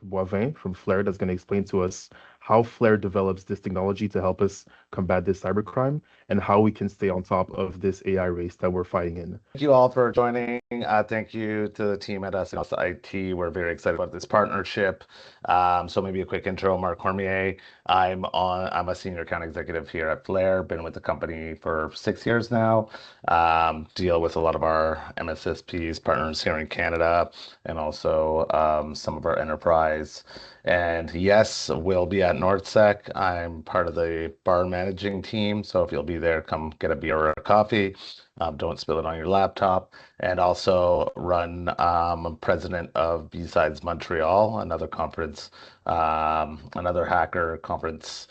Boivin from Flare that's going to explain to us how Flare develops this technology to help us combat this cybercrime and how we can stay on top of this AI race that we're fighting in. Thank you all for joining. Thank you to the team at us IT. We're very excited about this partnership. So maybe a quick intro. Mark Cormier. I'm a senior account executive here at Flare. Been with the company for 6 years now. Deal with a lot of our MSSPs partners here in Canada, and also some of our enterprise. And yes, we'll be at NorthSec. I'm part of the bar managing team. So if you'll be there, come get a beer or a coffee. Don't spill it on your laptop. And also I'm president of B-Sides Montreal, another conference, another hacker conference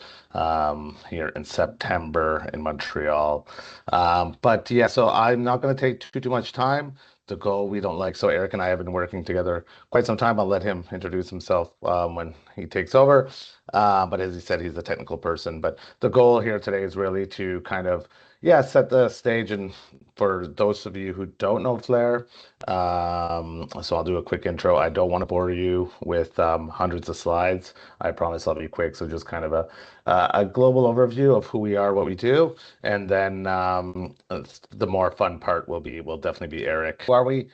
here in September in Montreal. But yeah, so I'm not going to take too much time. The goal we don't like. So Eric and I have been working together quite some time. I'll let him introduce himself when he takes over. But as he said, he's a technical person. But the goal here today is really to kind of, yeah, set the stage. And for those of you who don't know Flare, so I'll do a quick intro. I don't want to bore you with hundreds of slides. I promise I'll be quick. So just kind of a global overview of who we are, what we do, and then the more fun part will definitely be Eric. Who are we?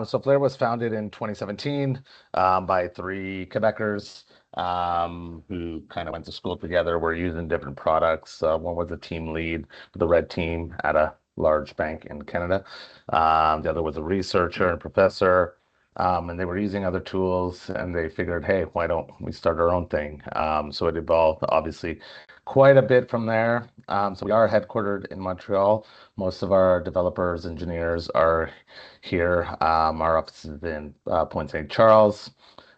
So Flare was founded in 2017 by three Quebecers who kind of went to school together. We're using different products. One was a team lead for the red team at a large bank in Canada. The other was a researcher and professor. And they were using other tools, and they figured, hey, why don't we start our own thing? So it evolved, obviously, quite a bit from there. So we are headquartered in Montreal. Most of our developers, engineers are here. Our office is in Point St. Charles.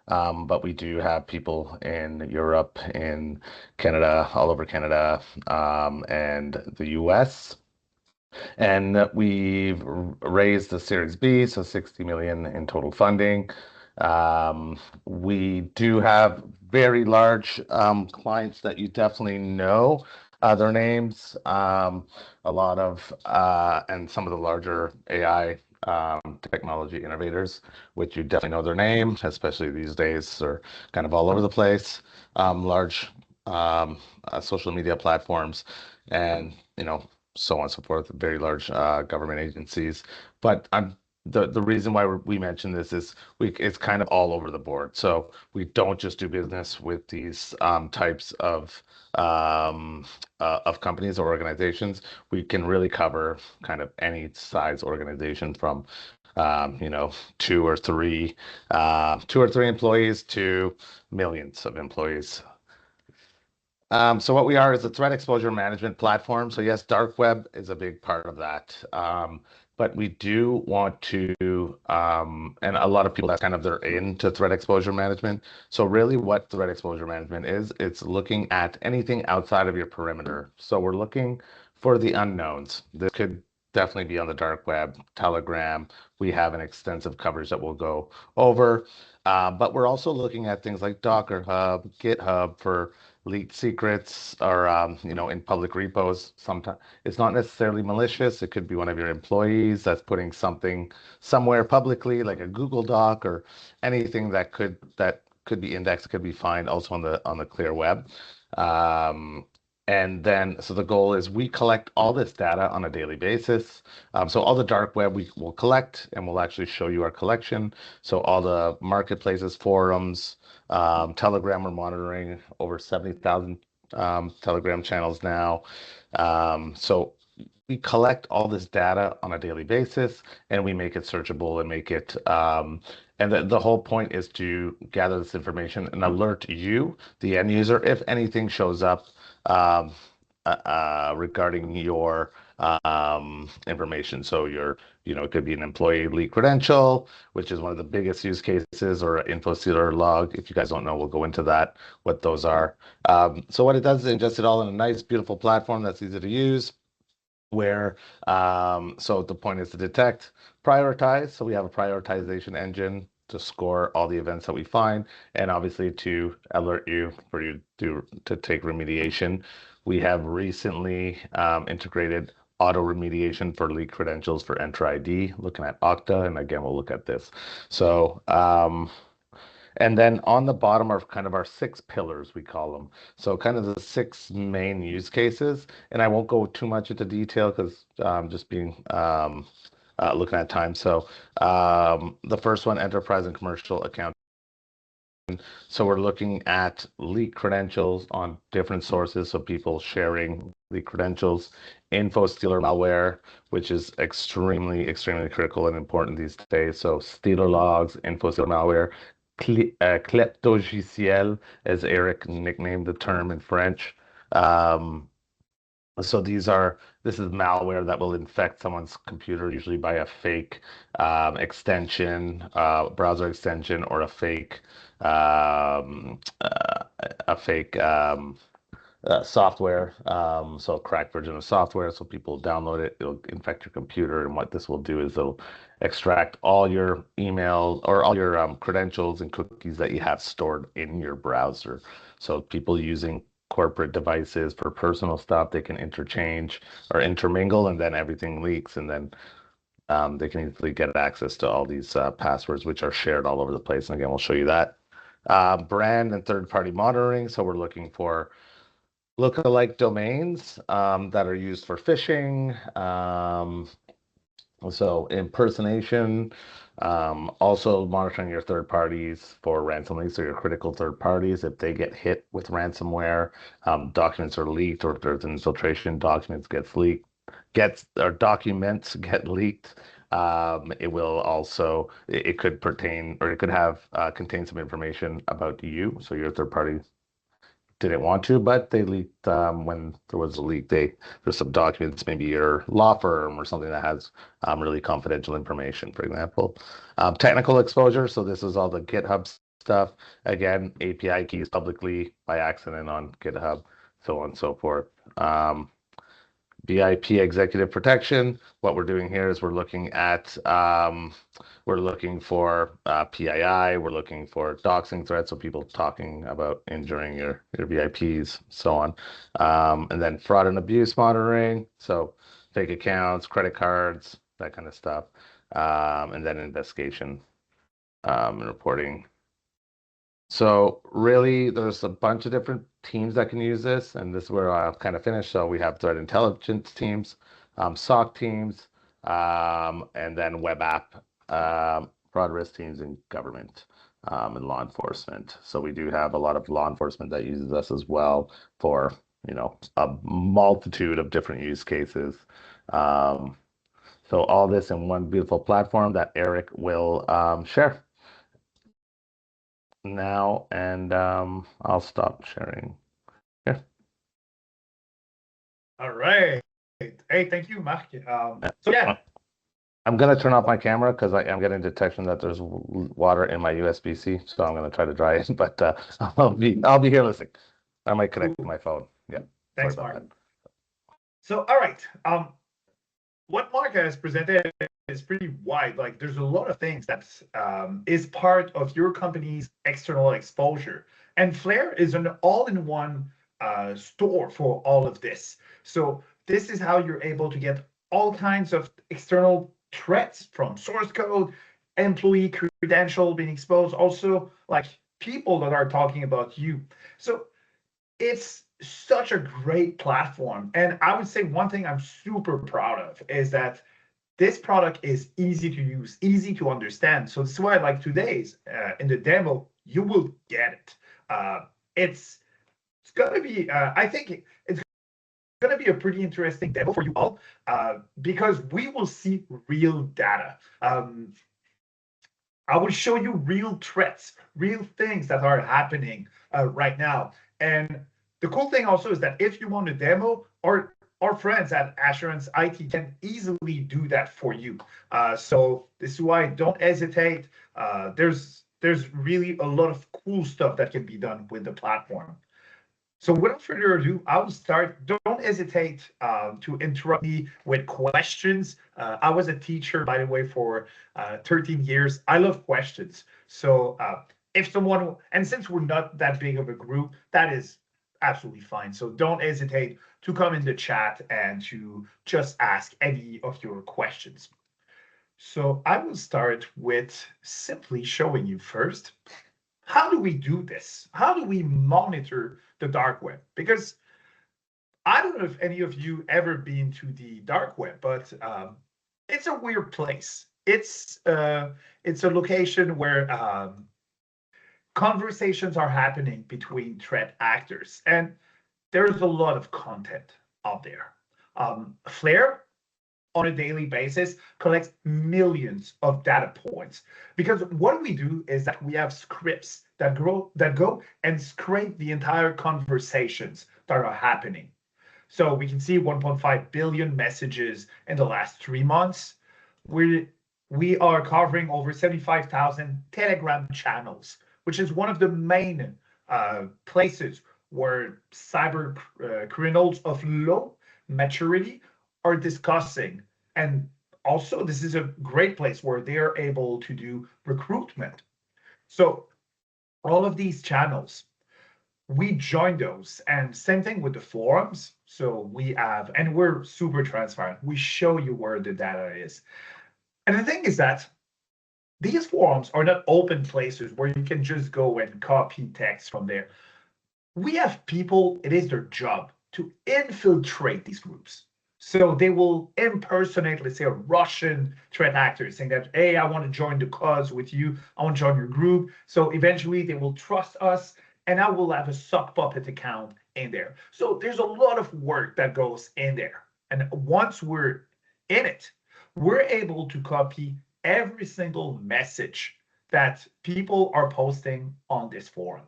But we do have people in Europe, in Canada, all over Canada, and the US. And we've raised the Series B, so 60 million in total funding. We do have very large clients that you definitely know their names. A lot of and some of the larger AI technology innovators, which you definitely know their name, especially these days, they're kind of all over the place. Large social media platforms, and so on and so forth. Very large government agencies. But the reason why we mention this is it's kind of all over the board. So we don't just do business with these types of companies or organizations. We can really cover kind of any size organization from two or three employees to millions of employees. So what we are is a threat exposure management platform. So yes, dark web is a big part of that. But we do want to, and a lot of people, that's kind of they're into threat exposure management. So really what threat exposure management is, it's looking at anything outside of your perimeter. So we're looking for the unknowns. This could definitely be on the dark web, Telegram. We have an extensive coverage that we'll go over. But we're also looking at things like Docker Hub, GitHub for leaked secrets, or in public repos. Sometimes it's not necessarily malicious. It could be one of your employees that's putting something somewhere publicly, like a Google Doc or anything that could be indexed, could be found also on the clear web. And then, so the goal is we collect all this data on a daily basis. So all the dark web we will collect, and we'll actually show you our collection. So all the marketplaces, forums, Telegram, we're monitoring over 70,000 Telegram channels now. So we collect all this data on a daily basis, and we make it searchable and make it, and the whole point is to gather this information and alert you, the end user, if anything shows up regarding your information. So it could be an employee leak credential, which is one of the biggest use cases, or info sealer log. If you guys don't know, we'll go into that, what those are. So what it does is ingest it all in a nice, beautiful platform that's easy to use, where so the point is to detect, prioritize. So we have a prioritization engine to score all the events that we find, and obviously to alert you for you to take remediation. We have recently integrated auto remediation for leak credentials for Enter ID, looking at Okta, and again we'll look at this. So And then on the bottom are kind of our 6 pillars, we call them. So kind of the 6 main use cases. And I won't go too much into detail because just being looking at time. So the first one, enterprise and commercial account. So we're looking at leak credentials on different sources. So people sharing leak credentials, info stealer malware, which is extremely critical and important these days. So stealer logs, info stealer malware, kleptogiciel, as Eric nicknamed the term in French. Um, so this is malware that will infect someone's computer, usually by a fake extension, browser extension, or a fake software. So a cracked version of software. So people download it, it'll infect your computer, and what this will do is it'll extract all your email or all your credentials and cookies that you have stored in your browser. So people using corporate devices for personal stuff, they can interchange or intermingle, and then everything leaks, and then they can easily get access to all these passwords, which are shared all over the place. And again, we'll show you that. Brand and third-party monitoring. So we're looking for lookalike domains that are used for phishing. So impersonation, also monitoring your third parties for ransomware, so your critical third parties, if they get hit with ransomware, documents are leaked, or if there's an infiltration, documents documents get leaked. It will also, it could pertain, or it could have contain some information about you, so your third party didn't want to, but they leaked when there was a leak. There's some documents, maybe your law firm or something that has really confidential information, for example. Technical exposure. So this is all the GitHub stuff. Again, API keys publicly by accident on GitHub, so on and so forth. BIP executive protection. What we're doing here is we're looking for PII, we're looking for doxing threats, so people talking about injuring your VIPs, so on. And then fraud and abuse monitoring, so fake accounts, credit cards, that kind of stuff. And then investigation and reporting. So really, there's a bunch of different teams that can use this, and this is where I'll kind of finish. So we have threat intelligence teams, SOC teams, and then web app, fraud risk teams, and government and law enforcement. So we do have a lot of law enforcement that uses us as well for, a multitude of different use cases. So all this in one beautiful platform that Eric will share now, and I'll stop sharing here. All right. Hey, thank you, Mark. So yeah, I'm gonna turn off my camera because I am getting detection that there's water in my USB-C, so I'm gonna try to dry it. But I'll be here listening. I might connect to my phone. Yeah. Thanks, Mark. So all right, what Mark has presented is pretty wide. Like, there's a lot of things that is part of your company's external exposure, and Flare is an all-in-one store for all of this. So this is how you're able to get all kinds of external threats, from source code, employee credential being exposed, also like people that are talking about you. So it's such a great platform. And I would say one thing I'm super proud of is that this product is easy to use, easy to understand. So that's why, like today's in the demo, you will get it. It's going to be, I think it's going to be a pretty interesting demo for you all, because we will see real data. I will show you real threats, real things that are happening right now. And the cool thing also is that if you want a demo, or our friends at Assurance IT can easily do that for you. So this is why don't hesitate. There's really a lot of cool stuff that can be done with the platform. So without further ado, I will start. Don't hesitate to interrupt me with questions. I was a teacher, by the way, for 13 years. I love questions. So if someone, and since we're not that big of a group, that is absolutely fine. So don't hesitate to come in the chat and to just ask any of your questions. So I will start with simply showing you first how do we do this? How do we monitor the dark web? Because I don't know if any of you ever been to the dark web, but it's a weird place. It's a location where conversations are happening between threat actors, and there's a lot of content out there. Flare, on a daily basis, collects millions of data points, because what we do is that we have scripts that go and scrape the entire conversations that are happening. So we can see 1.5 billion messages in the last 3 months. We are covering over 75,000 Telegram channels, which is one of the main places where cyber criminals of low maturity are discussing. And also, this is a great place where they are able to do recruitment. So all of these channels, we join those, and same thing with the forums. So we have, and we're super transparent. We show you where the data is. And the thing is that these forums are not open places where you can just go and copy text from there. We have people, it is their job to infiltrate these groups. So they will impersonate, let's say, a Russian threat actor saying that, hey, I want to join the cause with you. I want to join your group. So eventually they will trust us, and I will have a sock puppet account in there. So there's a lot of work that goes in there. And once we're in it, we're able to copy every single message that people are posting on this forum.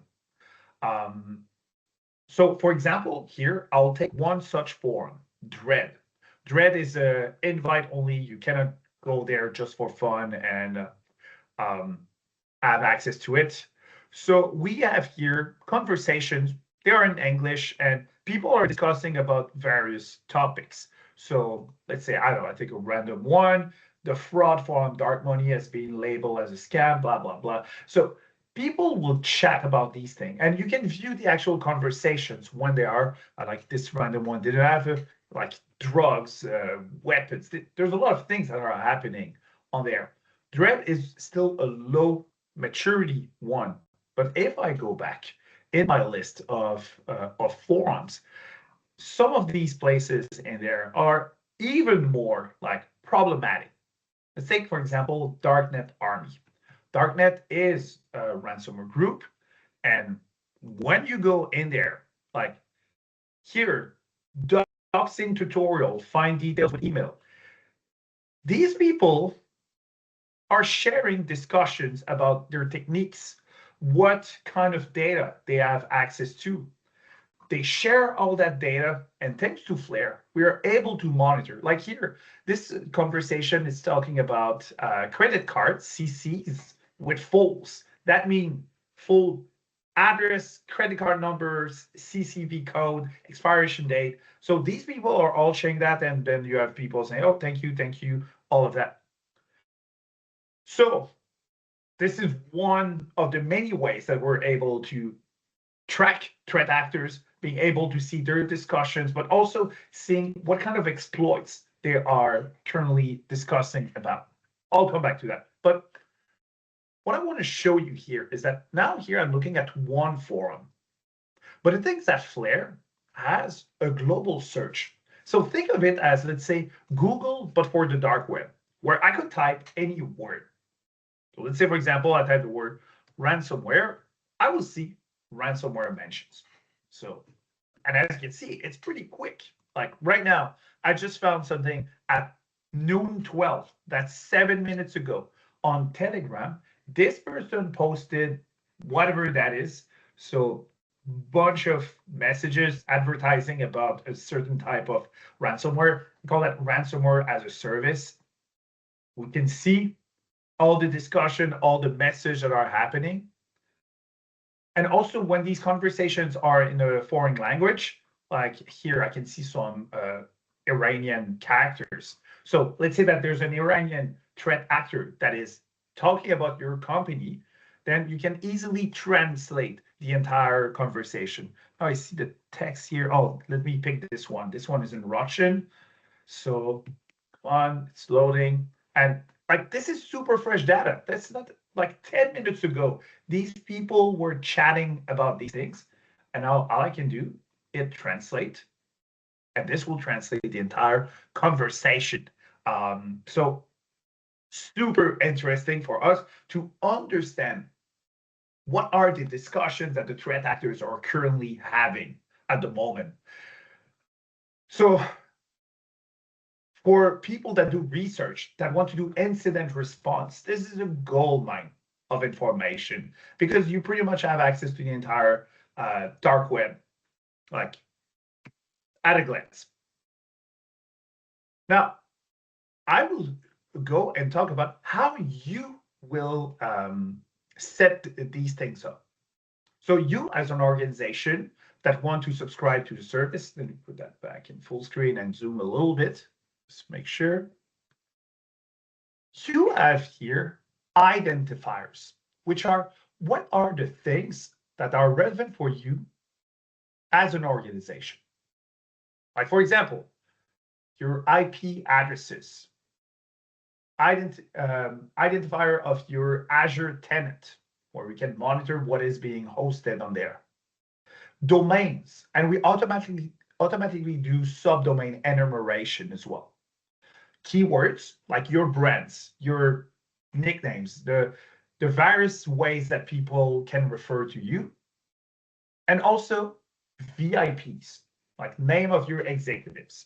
So for example, here, I'll take one such forum, Dread. Dread is a invite only. You cannot go there just for fun and have access to it. So we have here conversations. They are in English, and people are discussing about various topics. So let's say, I don't know, I think a random one, the fraud forum dark money has been labeled as a scam, blah, blah, blah. So people will chat about these things, and you can view the actual conversations when they are like this random one didn't have like drugs, weapons. There's a lot of things that are happening on there. Dread is still a low maturity one, but if I go back in my list of forums, some of these places in there are even more like problematic. Let's take, for example, Darknet Army. Darknet is a ransomware group, and when you go in there, like here, doxing tutorial, find details with email. These people are sharing discussions about their techniques, what kind of data they have access to. They share all that data, and thanks to Flare, we are able to monitor. Like here, this conversation is talking about credit cards, CCs, with fulls. That means full address, credit card numbers, CCV code, expiration date. So these people are all sharing that, and then you have people saying, oh, thank you, all of that. So this is one of the many ways that we're able to track threat actors, being able to see their discussions, but also seeing what kind of exploits they are currently discussing about. I'll come back to that. But what I want to show you here is that now here I'm looking at one forum, but the thing is that Flare has a global search. So think of it as, let's say, Google, but for the dark web, where I could type any word. So let's say, for example, I type the word ransomware, I will see ransomware mentions. So, and as you can see, it's pretty quick. Like right now, I just found something at noon 12, that's 7 minutes ago on Telegram. This person posted whatever that is. So bunch of messages advertising about a certain type of ransomware. We call that ransomware as a service. We can see all the discussion, all the messages that are happening. And also when these conversations are in a foreign language, like here I can see some Iranian characters. So let's say that there's an Iranian threat actor that is talking about your company, then you can easily translate the entire conversation. Oh, I see the text here. Oh, let me pick this one. This one is in Russian. So come on, it's loading. And like this is super fresh data. That's not like 10 minutes ago, these people were chatting about these things, and now all I can do is translate, and this will translate the entire conversation. So super interesting for us to understand what are the discussions that the threat actors are currently having at the moment. So for people that do research, that want to do incident response, this is a gold mine of information because you pretty much have access to the entire dark web, like at a glance. Now, I will go and talk about how you will set these things up. So you as an organization that want to subscribe to the service, let me put that back in full screen and zoom a little bit, just make sure. You have here identifiers, which are what are the things that are relevant for you as an organization. Like for example, your IP addresses, identifier of your Azure tenant, where we can monitor what is being hosted on there. Domains, and we automatically do subdomain enumeration as well. Keywords like your brands, your nicknames, the various ways that people can refer to you, and also VIPs, like name of your executives.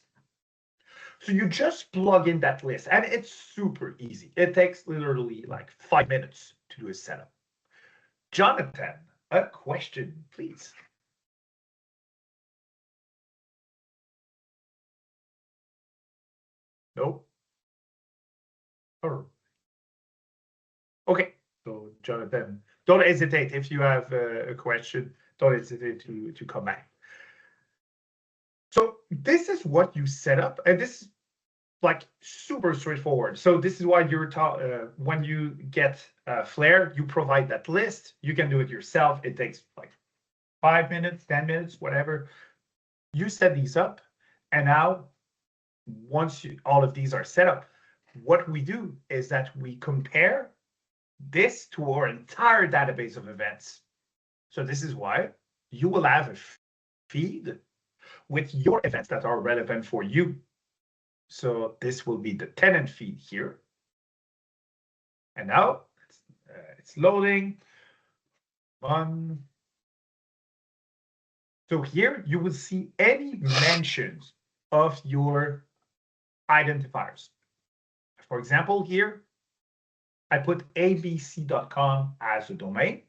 So you just plug in that list, and it's super easy. It takes literally like 5 minutes to do a setup. Jonathan, a question, please. Nope. Oh. Okay, so Jonathan, don't hesitate if you have a question. Don't hesitate to come back. So this is what you set up, and this is like super straightforward. So this is why you're when you get Flare, you provide that list. You can do it yourself. It takes like 5 minutes, 10 minutes, whatever. You set these up, and now once all of these are set up, what we do is that we compare this to our entire database of events. So this is why you will have a feed with your events that are relevant for you. So this will be the tenant feed here. And now it's loading. So here you will see any mentions of your identifiers. For example, here, I put abc.com as a domain.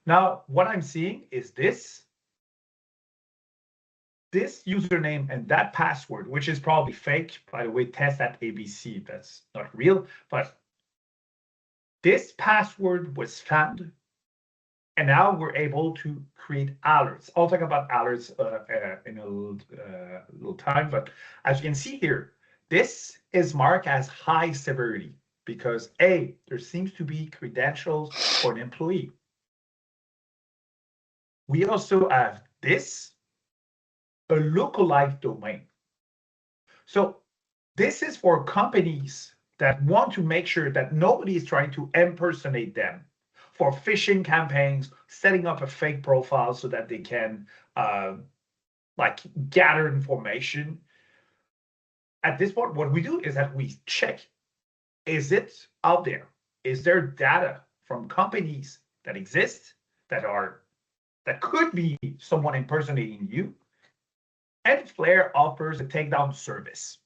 Now, what I'm seeing is this username and that password, which is probably fake. By the way, test at ABC, that's not real, but this password was found, and now we're able to create alerts. I'll talk about alerts in a little time, but as you can see here, this is marked as high severity because A, there seems to be credentials for an employee. We also have this, a lookalike domain. So this is for companies that want to make sure that nobody is trying to impersonate them for phishing campaigns, setting up a fake profile so that they can like gather information. At this point, what we do is that we check, is it out there? Is there data from companies that exist that could be someone impersonating you? And Flare offers a takedown service.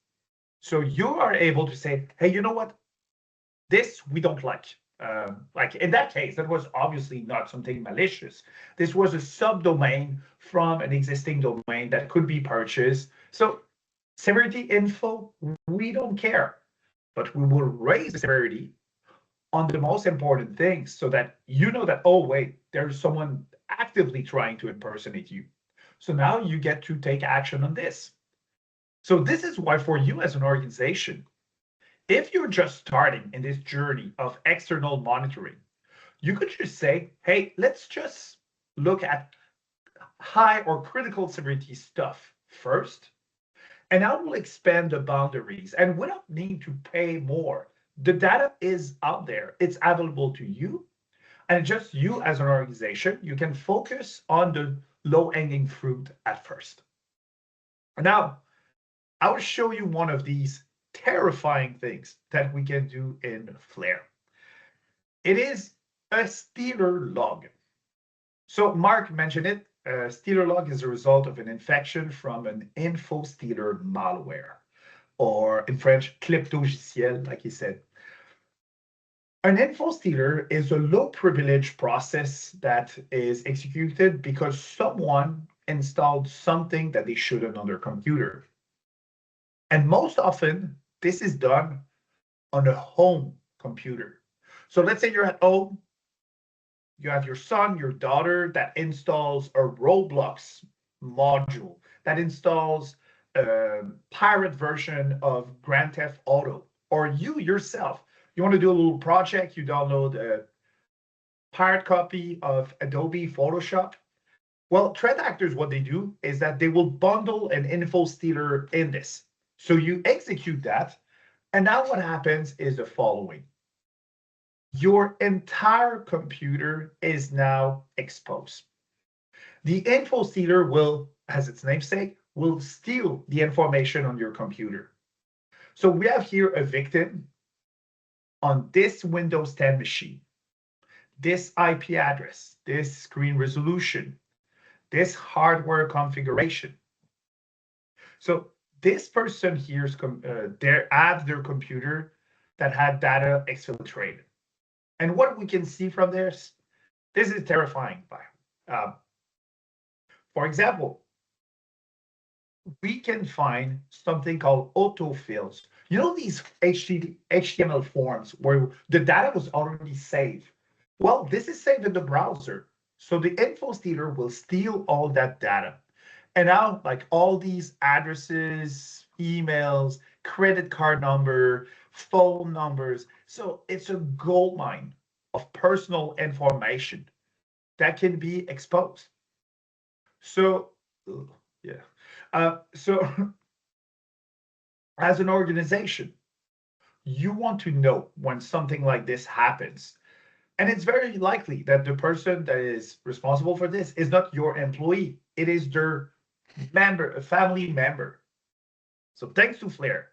So you are able to say, hey, you know what? This we don't like. Like in that case, that was obviously not something malicious. This was a subdomain from an existing domain that could be purchased. So severity info, we don't care, but we will raise the severity on the most important things so that you know that, oh, wait, there's someone actively trying to impersonate you. So now you get to take action on this. So this is why for you as an organization, if you're just starting in this journey of external monitoring, you could just say, hey, let's just look at high or critical severity stuff first, and I will expand the boundaries. And without needing to pay more the data is out there. It's available to you. And just you as an organization, you can focus on the low-hanging fruit at first. Now, I will show you one of these terrifying things that we can do in Flare. It is a Stealer log. So Mark mentioned it. Stealer log is a result of an infection from an info stealer malware, or in French, kleptogiciel, like he said. An info stealer is a low privilege process that is executed because someone installed something that they shouldn't on their computer. And most often, this is done on a home computer. So let's say you're at home, you have your son, your daughter that installs a Roblox module, that installs a pirate version of Grand Theft Auto, or you yourself, you want to do a little project, you download a pirate copy of Adobe Photoshop. Well, threat actors, what they do is that they will bundle an info stealer in this. So you execute that, and now what happens is the following. Your entire computer is now exposed. The info stealer will, as its namesake, will steal the information on your computer. So we have here a victim on this Windows 10 machine, this IP address, this screen resolution, this hardware configuration. So this person here's adds their computer that had data exfiltrated. And what we can see from this is terrifying. For example, we can find something called autofills. You know these HTML forms where the data was already saved? Well, this is saved in the browser. So the info stealer will steal all that data. And now, like all these addresses, emails, credit card number, phone numbers. So it's a goldmine of personal information that can be exposed. So, yeah. So as an organization, you want to know when something like this happens. And it's very likely that the person that is responsible for this is not your employee. It is their member, a family member. So thanks to Flare,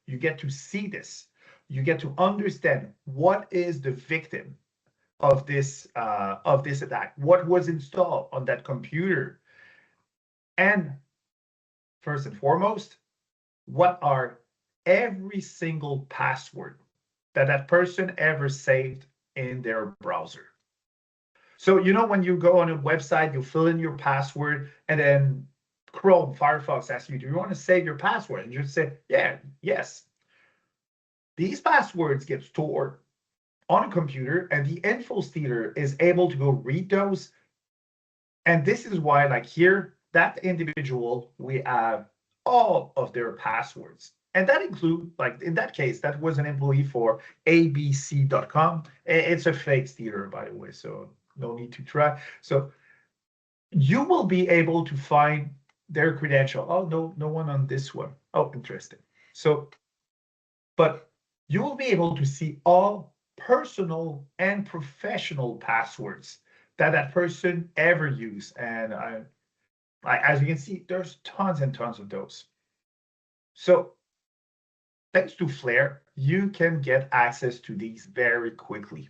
you get to see this. You get to understand what is the victim of this attack, what was installed on that computer, and first and foremost, what are every single password that that person ever saved in their browser. So you know when you go on a website, you fill in your password, and then Chrome, Firefox asks you, do you want to save your password? And you just say, yeah, yes. These passwords get stored on a computer, and the info stealer is able to go read those. And this is why, like here, that individual, we have all of their passwords. And that include, like in that case, that was an employee for abc.com. It's a fake stealer, by the way, so no need to try. So you will be able to find their credential. Oh, no one on this one. Oh, interesting. So, but you will be able to see all personal and professional passwords that that person ever used. And as you can see, there's tons and tons of those. So thanks to Flare, you can get access to these very quickly.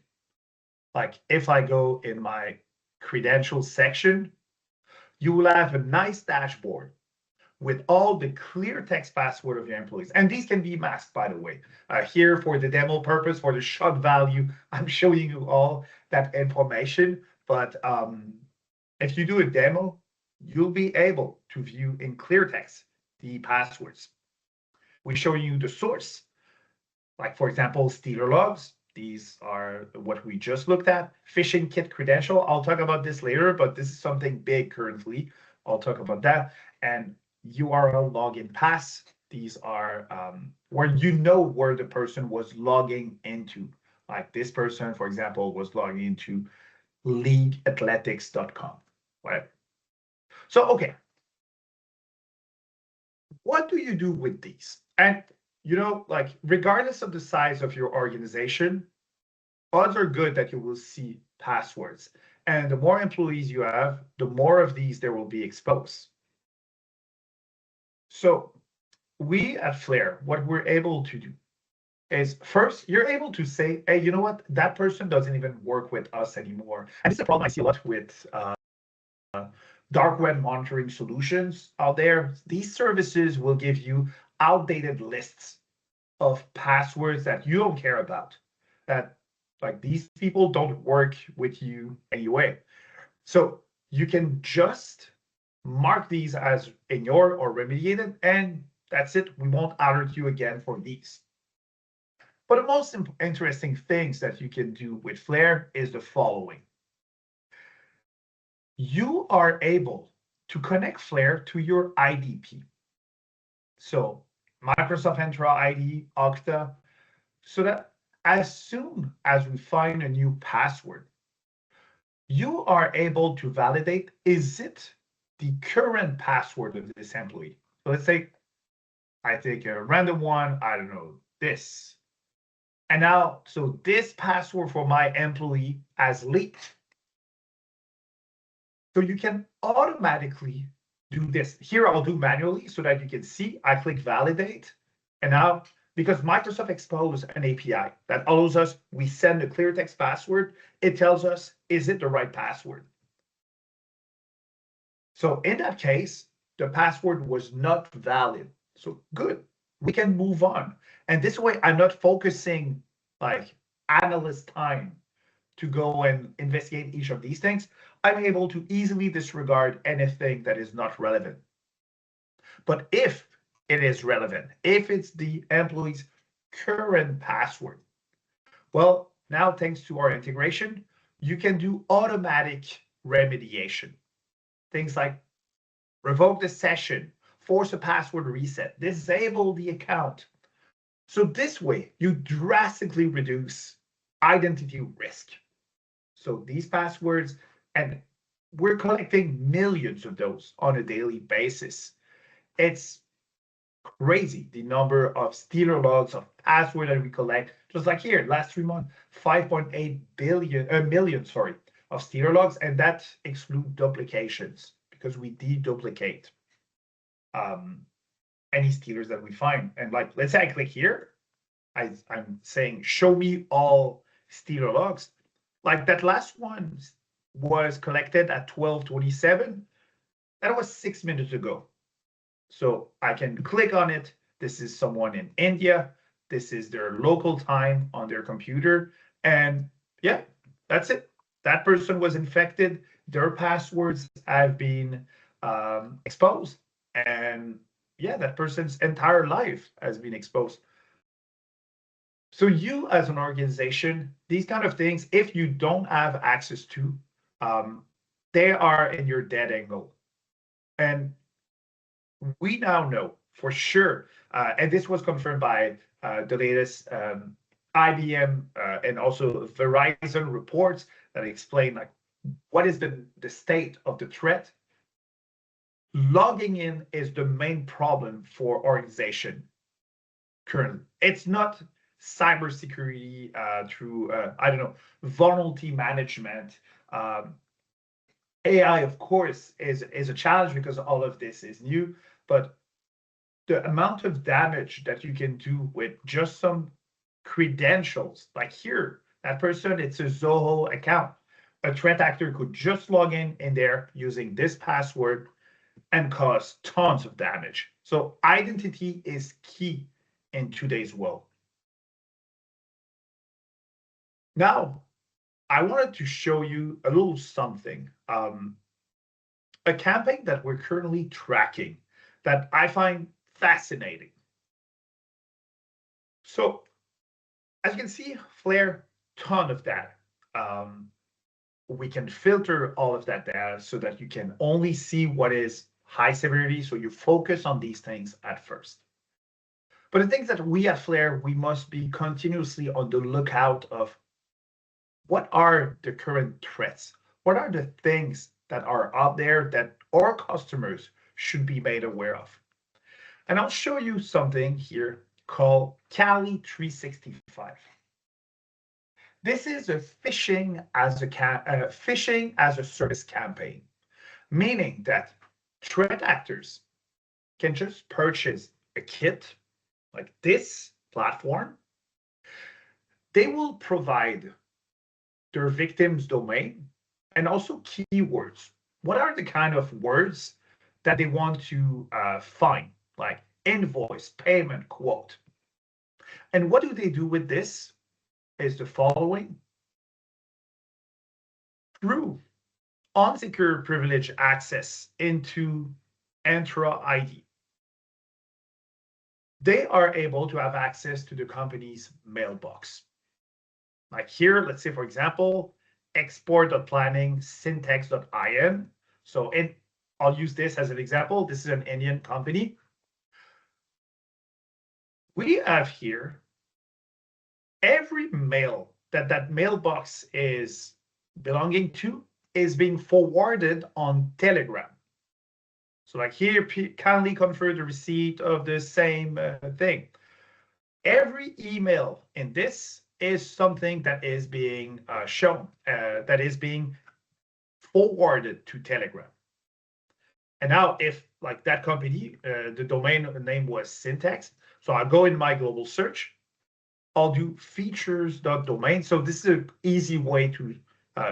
Like if I go in my credentials section, you will have a nice dashboard with all the clear text password of your employees. And these can be masked, by the way. Here for the demo purpose, for the shock value, I'm showing you all that information. But if you do a demo, you'll be able to view in clear text the passwords. We show you the source, like for example, stealer logs. These are what we just looked at. Phishing kit credential. I'll talk about this later, but this is something big currently. I'll talk about that. And URL login pass. These are where you know where the person was logging into. Like this person, for example, was logging into leagueathletics.com. Right? So, okay. What do you do with these? And like regardless of the size of your organization, odds are good that you will see passwords. And the more employees you have, the more of these there will be exposed. So we at Flare, what we're able to do is first, you're able to say, hey, you know what? That person doesn't even work with us anymore. And this is a problem I see a lot with dark web monitoring solutions out there. These services will give you outdated lists of passwords that you don't care about, that like these people don't work with you anyway. So you can just mark these as ignored or remediated, and that's it. We won't alert you again for these. But the most interesting things that you can do with Flare is the following. You are able to connect Flare to your IDP. So Microsoft Entra ID, Okta, so that as soon as we find a new password, you are able to validate, is it the current password of this employee? So let's say I take a random one, I don't know, this. And now, so this password for my employee has leaked. So you can automatically do this. Here I'll do manually so that you can see, I click validate. And now, because Microsoft exposed an API that allows us, we send a clear text password, it tells us, is it the right password? So in that case, the password was not valid. So good, we can move on. And this way, I'm not focusing like analyst time to go and investigate each of these things. I'm able to easily disregard anything that is not relevant. But if it is relevant, if it's the employee's current password, well, now thanks to our integration, you can do automatic remediation. Things like revoke the session, force a password reset, disable the account. So this way, you drastically reduce identity risk. So these passwords, and we're collecting millions of those on a daily basis. It's crazy the number of stealer logs of password that we collect. Just like here, last 3 months, 5.8 million, of stealer logs, and that excludes duplications because we deduplicate any stealers that we find. And like, let's say I click here, I'm saying show me all stealer logs. Like that last one was collected at 12:27. That was 6 minutes ago. So I can click on it. This is someone in India. This is their local time on their computer. And yeah, that's it. That person was infected. Their passwords have been exposed. And yeah, that person's entire life has been exposed. So you as an organization, these kind of things, if you don't have access to, they are in your dead angle. And we now know for sure, and this was confirmed by the latest IBM and also Verizon reports that explain like what is the state of the threat. Logging in is the main problem for organization currently. It's not cybersecurity through I don't know, vulnerability management. AI, of course, is a challenge because all of this is new, but the amount of damage that you can do with just some credentials, like here, that person, it's a Zoho account. A threat actor could just log in there using this password and cause tons of damage. So identity is key in today's world. Now, I wanted to show you a little something. A campaign that we're currently tracking that I find fascinating. So, as you can see, Flare, ton of data. We can filter all of that data so that you can only see what is high severity. So you focus on these things at first. But the things that we at Flare, we must be continuously on the lookout of what are the current threats? What are the things that are out there that our customers should be made aware of? And I'll show you something here. called Kali 365. This is a phishing as a service campaign, meaning that threat actors can just purchase a kit like this platform. They will provide their victim's domain and also keywords. What are the kind of words that they want to find, like invoice, payment, quote? And what do they do with this is the following. Through unsecure privilege access into Entra ID, they are able to have access to the company's mailbox. Like here, let's say, for example, export.planning syntax.in. So I'll use this as an example. This is an Indian company. We have here every mail that mailbox is belonging to is being forwarded on Telegram. So like here, kindly confirm the receipt of the same thing. Every email in this is something that is being shown, that is being forwarded to Telegram. And now if like that company, the domain name was syntax, so I'll go in my global search, I'll do features.domain. So this is an easy way to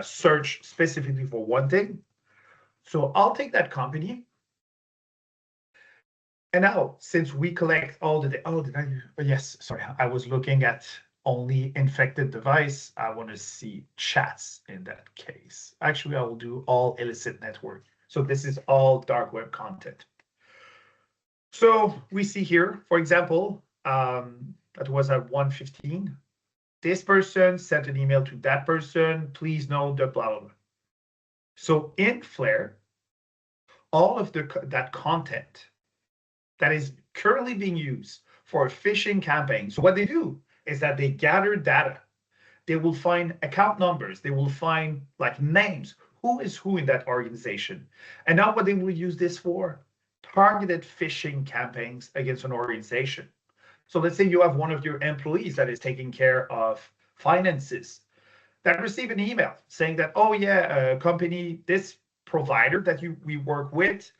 search specifically for one thing. So I'll take that company. And now, since we collect all the, yes, sorry, I was looking at only infected device. I want to see chats in that case. Actually, I will do all illicit network. So this is all dark web content. So we see here, for example, that was at 1:15. This person sent an email to that person. Please note the blah, blah, blah. So in Flare, all of that content that is currently being used for a phishing campaign. So what they do is that they gather data. They will find account numbers. They will find like names. Who is who in that organization? And now what they will use this for? Targeted phishing campaigns against an organization. So let's say you have one of your employees that is taking care of finances that receive an email saying that, oh yeah, company, this provider that we work with,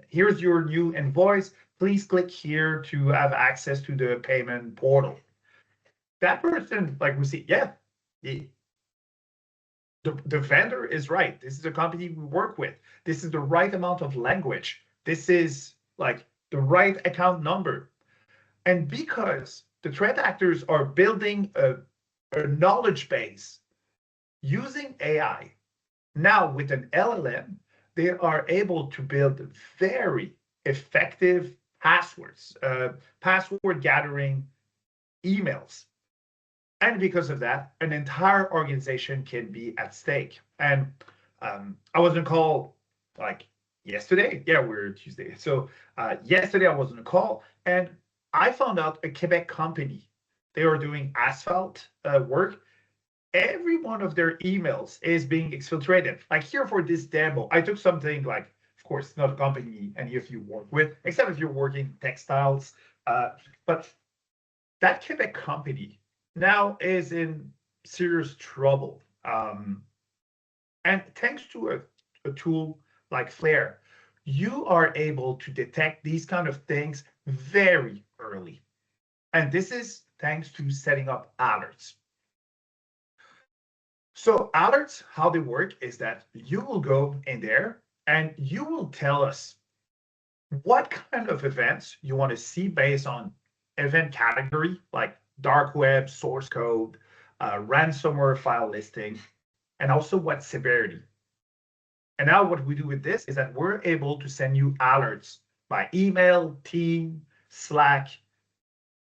here's your new invoice. Please click here to have access to the payment portal. That person, like we see, yeah, the vendor is right. This is a company we work with. This is the right amount of language. This is like the right account number. And because the threat actors are building a knowledge base using AI, now with an LLM, they are able to build very effective passwords, password gathering emails. And because of that, an entire organization can be at stake. And I was on a call like yesterday. Yeah, we're Tuesday. So yesterday I was on a call and I found out a Quebec company, they are doing asphalt work. Every one of their emails is being exfiltrated. Like here for this demo, I took something like, of course, not a company any of you work with, except if you're working textiles. But that Quebec company now is in serious trouble. And thanks to a tool like Flare, you are able to detect these kind of things very early. And this is thanks to setting up alerts. So alerts, how they work is that you will go in there and you will tell us what kind of events you want to see based on event category, like dark web, source code, ransomware file listing, and also what severity. And now what we do with this is that we're able to send you alerts by email, team, Slack,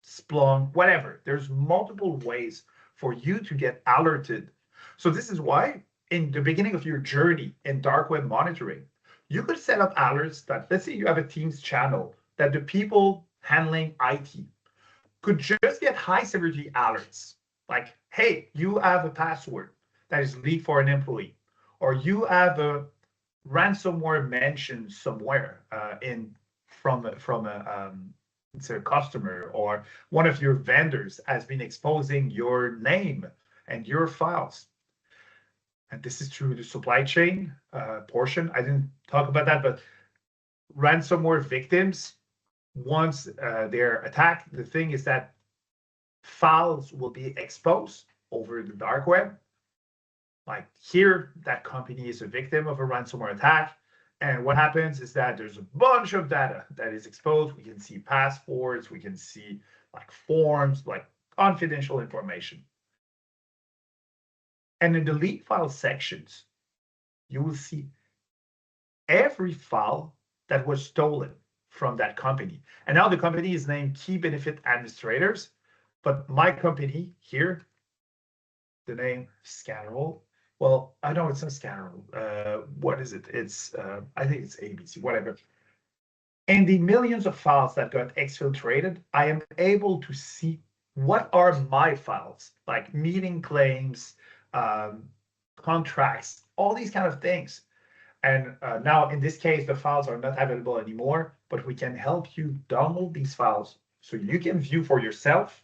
Splunk, whatever. There's multiple ways for you to get alerted. So this is why in the beginning of your journey in dark web monitoring, you could set up alerts that, let's say you have a Teams channel, that the people handling IT could just get high severity alerts. Like, hey, you have a password that is leaked for an employee, or you have a ransomware mentioned somewhere from a it's a customer or one of your vendors has been exposing your name and your files. And this is through the supply chain portion. I didn't talk about that, but ransomware victims, once they're attacked, the thing is that files will be exposed over the dark web. Like here, that company is a victim of a ransomware attack. And what happens is that there's a bunch of data that is exposed. We can see passports, we can see like forms, like confidential information. And in the leak file sections, you will see every file that was stolen from that company. And now the company is named Key Benefit Administrators, but my company here, the name Scannerable. Well, I know it's not Scannerable. What is it? It's I think it's ABC, whatever. And the millions of files that got exfiltrated, I am able to see what are my files, like meeting claims, contracts, all these kind of things. And now in this case, the files are not available anymore, but we can help you download these files so you can view for yourself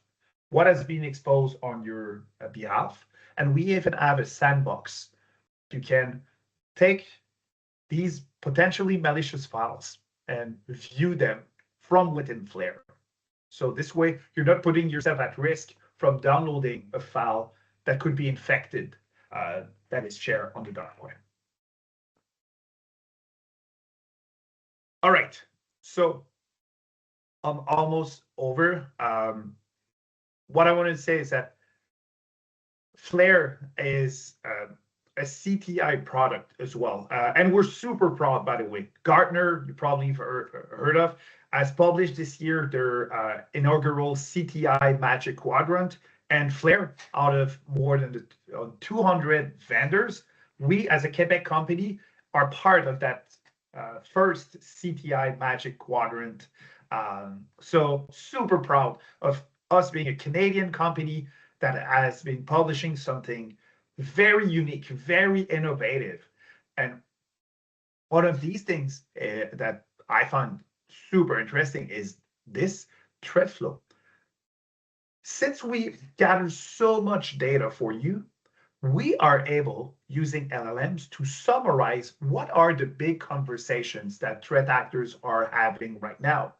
what has been exposed on your behalf. And we even have a sandbox. You can take these potentially malicious files and view them from within Flare. So this way, you're not putting yourself at risk from downloading a file that could be infected that is shared on the dark web. All right, so I'm almost over. What I want to say is that Flare is a CTI product as well. And we're super proud, by the way. Gartner, you probably have heard of, has published this year their inaugural CTI Magic Quadrant. And Flare, out of more than 200 vendors, we as a Quebec company are part of that first CTI Magic Quadrant. So super proud of us being a Canadian company that has been publishing something very unique, very innovative. And one of these things that I find super interesting is this threat flow. Since we gather so much data for you, we are able, using LLMs, to summarize what are the big conversations that threat actors are having right now.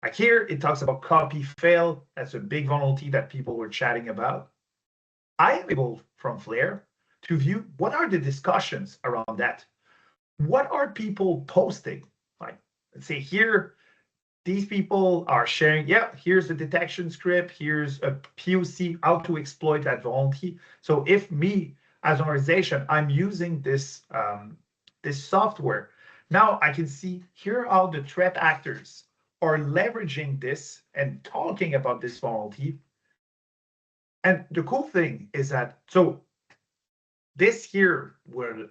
Like here, it talks about copy fail. That's a big vulnerability that people were chatting about. I am able, from Flare, to view what are the discussions around that. What are people posting? Like, let's say here, these people are sharing, yeah, here's a detection script, here's a POC, how to exploit that vulnerability. So if me, as an organization, I'm using this, this software, now I can see here how the threat actors are leveraging this and talking about this vulnerability. And the cool thing is that, so this here will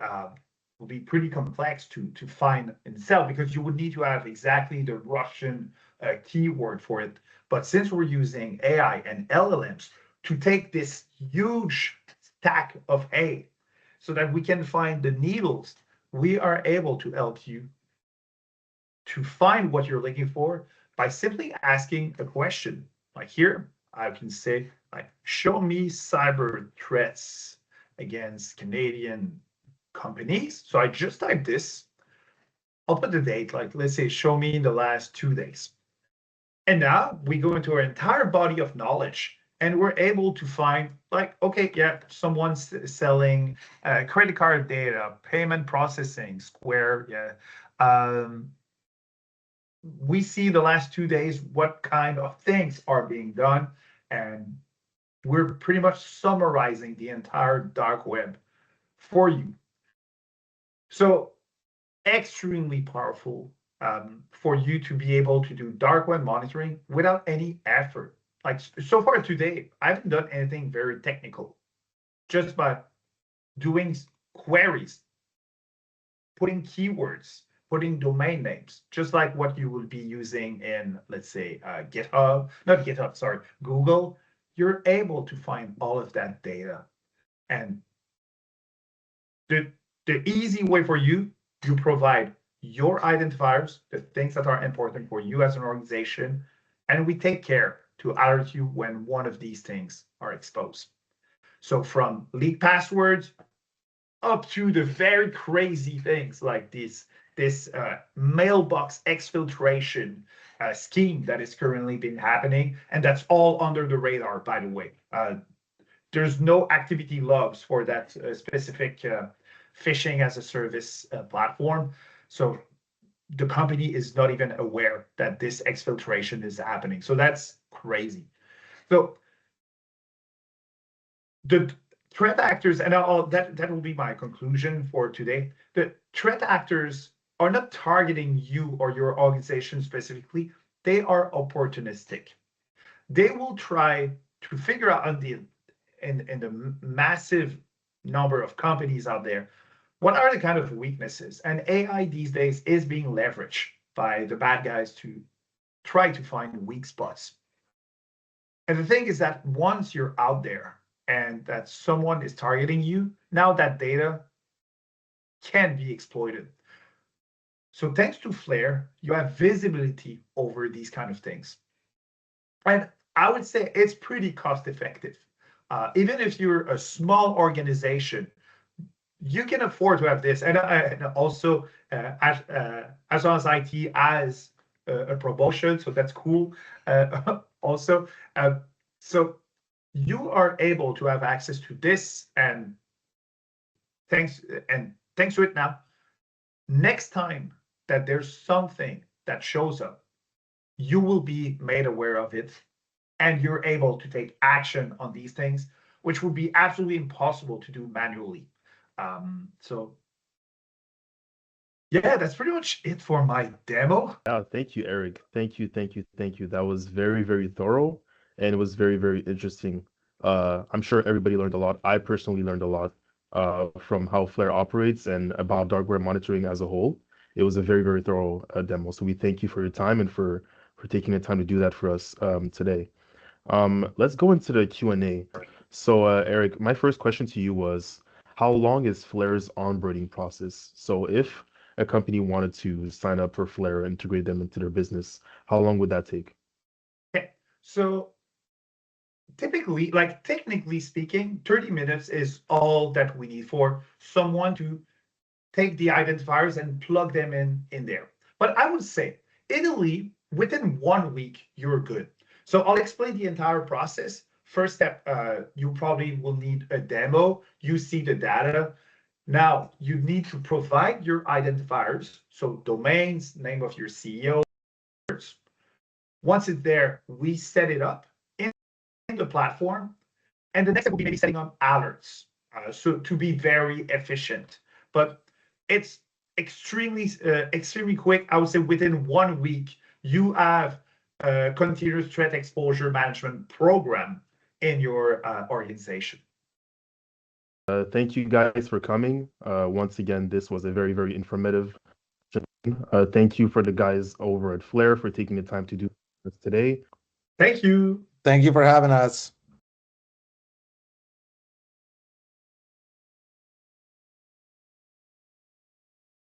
be pretty complex to find in itself because you would need to have exactly the Russian keyword for it. But since we're using AI and LLMs to take this huge stack of A so that we can find the needles, we are able to help you to find what you're looking for by simply asking a question. Like here, I can say, like, show me cyber threats against Canadian companies. So I just type this. I'll put the date, like let's say, show me in the last 2 days. And now we go into our entire body of knowledge and we're able to find like, okay, yeah, someone's selling credit card data, payment processing, Square, yeah. We see the last 2 days, what kind of things are being done. And we're pretty much summarizing the entire dark web for you. So extremely powerful for you to be able to do dark web monitoring without any effort. Like so far today, I haven't done anything very technical, just by doing queries, putting keywords, putting domain names, just like what you will be using in, let's say, GitHub, not GitHub, sorry, Google. You're able to find all of that data. And the easy way for you, you provide your identifiers, the things that are important for you as an organization, and we take care to alert you when one of these things are exposed. So from leak passwords up to the very crazy things like this mailbox exfiltration scheme that is currently been happening, and that's all under the radar, by the way. There's no activity logs for that specific phishing as a service platform. So the company is not even aware that this exfiltration is happening. So that's crazy. So the threat actors, and that will be my conclusion for today. The threat actors are not targeting you or your organization specifically. They are opportunistic. They will try to figure out in the massive number of companies out there, what are the kind of weaknesses? And AI these days is being leveraged by the bad guys to try to find weak spots. And the thing is that once you're out there and that someone is targeting you, now that data can be exploited. So thanks to Flare, you have visibility over these kind of things. And I would say it's pretty cost effective. Even if you're a small organization, you can afford to have this. And also, as long as IT has a promotion, so that's cool. Also, so you are able to have access to this, and thanks to it now, next time that there's something that shows up, you will be made aware of it, and you're able to take action on these things, which would be absolutely impossible to do manually. So yeah, that's pretty much it for my demo. Yeah, thank you, Eric. Thank you. That was very, very thorough, and it was very, very interesting. I'm sure everybody learned a lot. I personally learned a lot from how Flare operates and about dark web monitoring as a whole. It was a very, very thorough demo. So we thank you for your time and for taking the time to do that for us today. Let's go into the Q&A. So, Eric, my first question to you was, how long is Flare's onboarding process? So if a company wanted to sign up for Flare, integrate them into their business, how long would that take? Okay, so typically, like technically speaking, 30 minutes is all that we need for someone to take the identifiers and plug them in there. But I would say, Italy, within 1 week, you're good. So I'll explain the entire process. First step, you probably will need a demo. You see the data. Now, you need to provide your identifiers, so domains, name of your CEO. Once it's there, we set it up in the platform. And the next step will be maybe setting up alerts, so to be very efficient. But it's extremely quick. I would say within 1 week, you have a continuous threat exposure management program in your organization. Thank you guys for coming. Once again, this was a very, very informative. Thank you for the guys over at Flare for taking the time to do this today. Thank you. Thank you for having us.